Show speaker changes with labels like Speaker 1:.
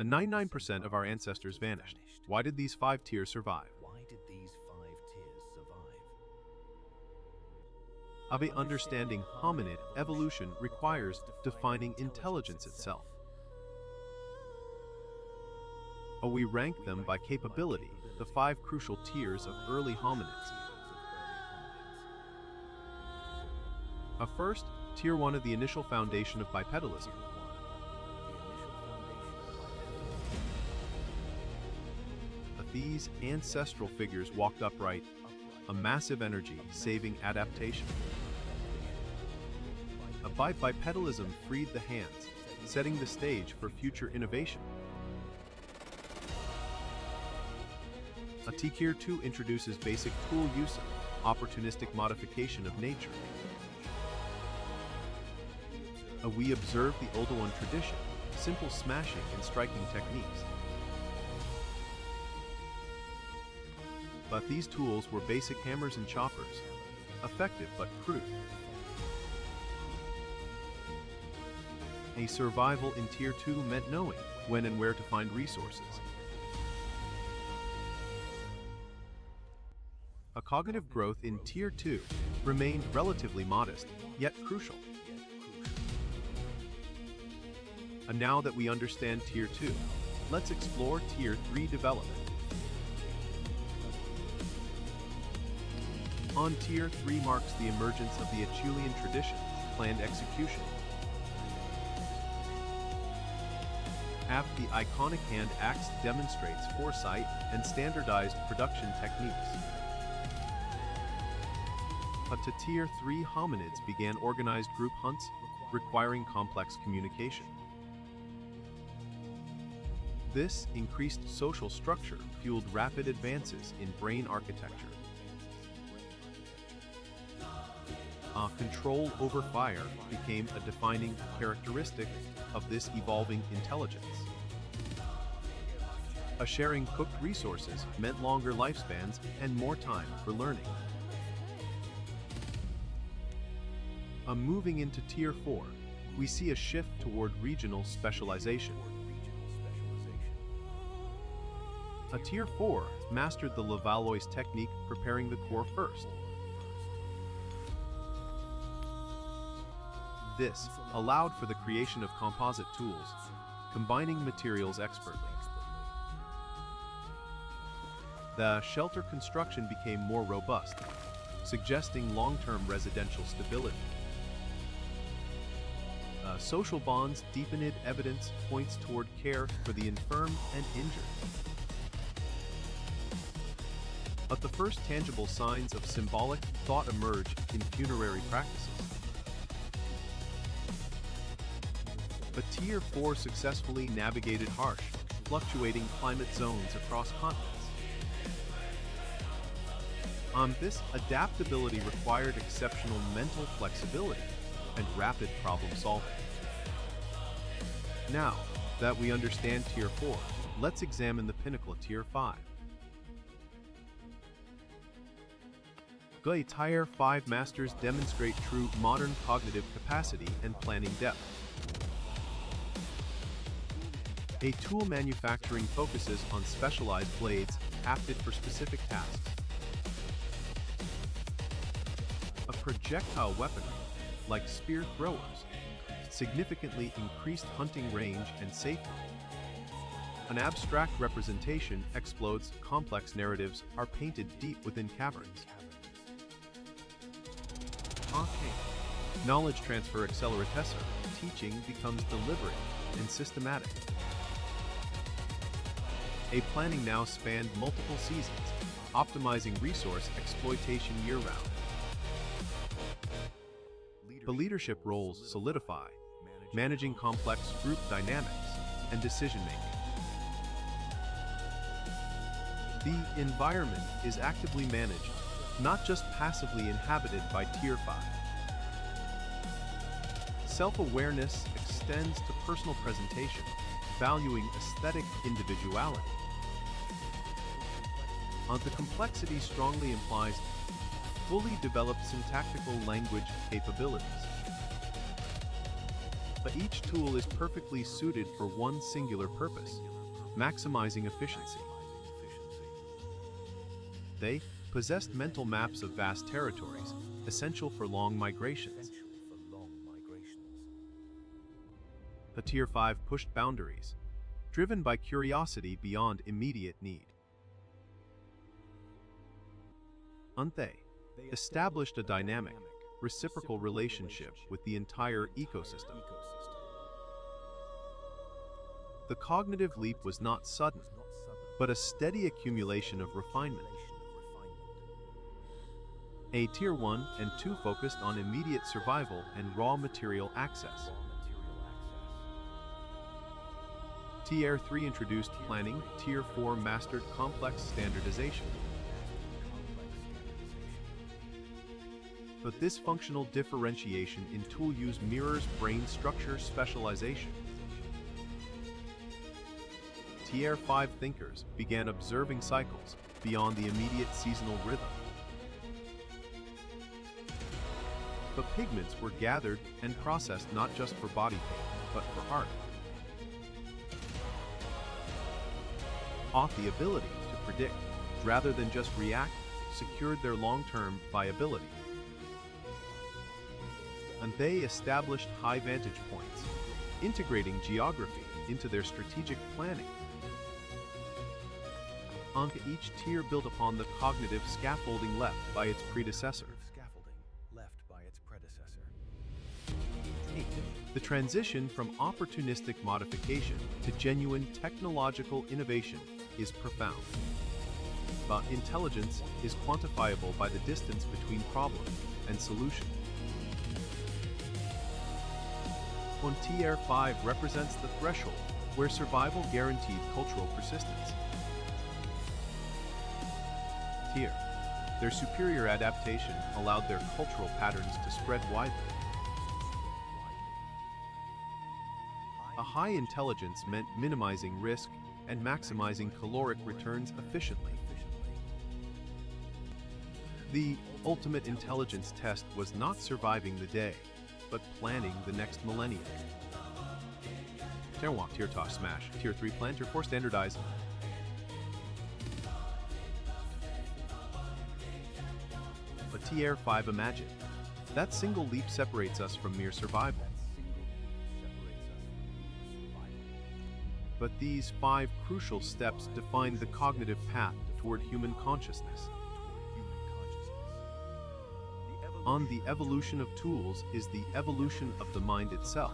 Speaker 1: And 99% of our ancestors vanished. Why did these 5 tiers survive? Of a understanding hominid evolution requires defining intelligence itself. We rank them by capability, the 5 crucial tiers of early hominids. First, Tier 1 of the initial foundation of bipedalism. These ancestral figures walked upright, a massive energy-saving adaptation. Bipedalism freed the hands, setting the stage for future innovation. Tier 2 introduces basic tool use, opportunistic modification of nature. We observe the older one tradition, simple smashing and striking techniques. But these tools were basic hammers and choppers, effective but crude. A survival in Tier 2 meant knowing when and where to find resources. A cognitive growth in Tier 2 remained relatively modest, yet crucial. And now that we understand Tier 2, let's explore Tier 3 development. On Tier 3 marks the emergence of the Acheulean tradition, planned execution. The iconic hand axe demonstrates foresight and standardized production techniques. To Tier 3 hominids began organized group hunts, requiring complex communication. This increased social structure fueled rapid advances in brain architecture. Control over fire became a defining characteristic of this evolving intelligence. Sharing cooked resources meant longer lifespans and more time for learning. Moving into Tier 4, we see a shift toward regional specialization. Tier 4 mastered the Levallois technique, preparing the core first. This allowed for the creation of composite tools, combining materials expertly. The shelter construction became more robust, suggesting long-term residential stability. Social bonds deepened. Evidence points toward care for the infirm and injured. But the first tangible signs of symbolic thought emerge in funerary practices. But Tier 4 successfully navigated harsh, fluctuating climate zones across continents. This adaptability required exceptional mental flexibility and rapid problem solving. Now that we understand Tier 4, let's examine the pinnacle of Tier 5. Tier 5 masters demonstrate true modern cognitive capacity and planning depth. A tool manufacturing focuses on specialized blades adapted for specific tasks. A projectile weaponry, like spear throwers, significantly increased hunting range and safety. An abstract representation explodes, complex narratives are painted deep within caverns. Knowledge transfer acceleratessor, teaching becomes deliberate and systematic. A planning now spanned multiple seasons, optimizing resource exploitation year-round. The leadership roles solidify, managing complex group dynamics and decision-making. The environment is actively managed, not just passively inhabited by Tier 5. Self-awareness extends to personal presentation, valuing aesthetic individuality. The complexity strongly implies fully developed syntactical language capabilities. but each tool is perfectly suited for one singular purpose, maximizing efficiency. They possessed mental maps of vast territories, essential for long migrations. The Tier 5 pushed boundaries, driven by curiosity beyond immediate need. They established a dynamic, reciprocal relationship with the entire ecosystem. The cognitive leap was not sudden, but a steady accumulation of refinement. A Tier 1 and 2 focused on immediate survival and raw material access. Tier 3 introduced planning, Tier 4 mastered complex standardization. But this functional differentiation in tool use mirrors brain structure specialization. Tier 5 thinkers began observing cycles beyond the immediate seasonal rhythm. But pigments were gathered and processed not just for body paint, but for art. The ability to predict, rather than just react, secured their long-term viability. And they established high vantage points, integrating geography into their strategic planning. Each tier built upon the cognitive scaffolding left by its predecessor. The transition from opportunistic modification to genuine technological innovation is profound. But intelligence is quantifiable by the distance between problem and solution. Tier 5 represents the threshold where survival guaranteed cultural persistence. Their superior adaptation allowed their cultural patterns to spread widely. A high intelligence meant minimizing risk and maximizing caloric returns efficiently. The ultimate intelligence test was not surviving the day, but planning the next millennium. Tier 1, Tier 2, Smash. Tier 3, Plan. Tier 4, Standardize. But Tier 5, Imagine. That single leap separates us from mere survival. But these 5 crucial steps define the cognitive path toward human consciousness. The evolution of tools is the evolution of the mind itself.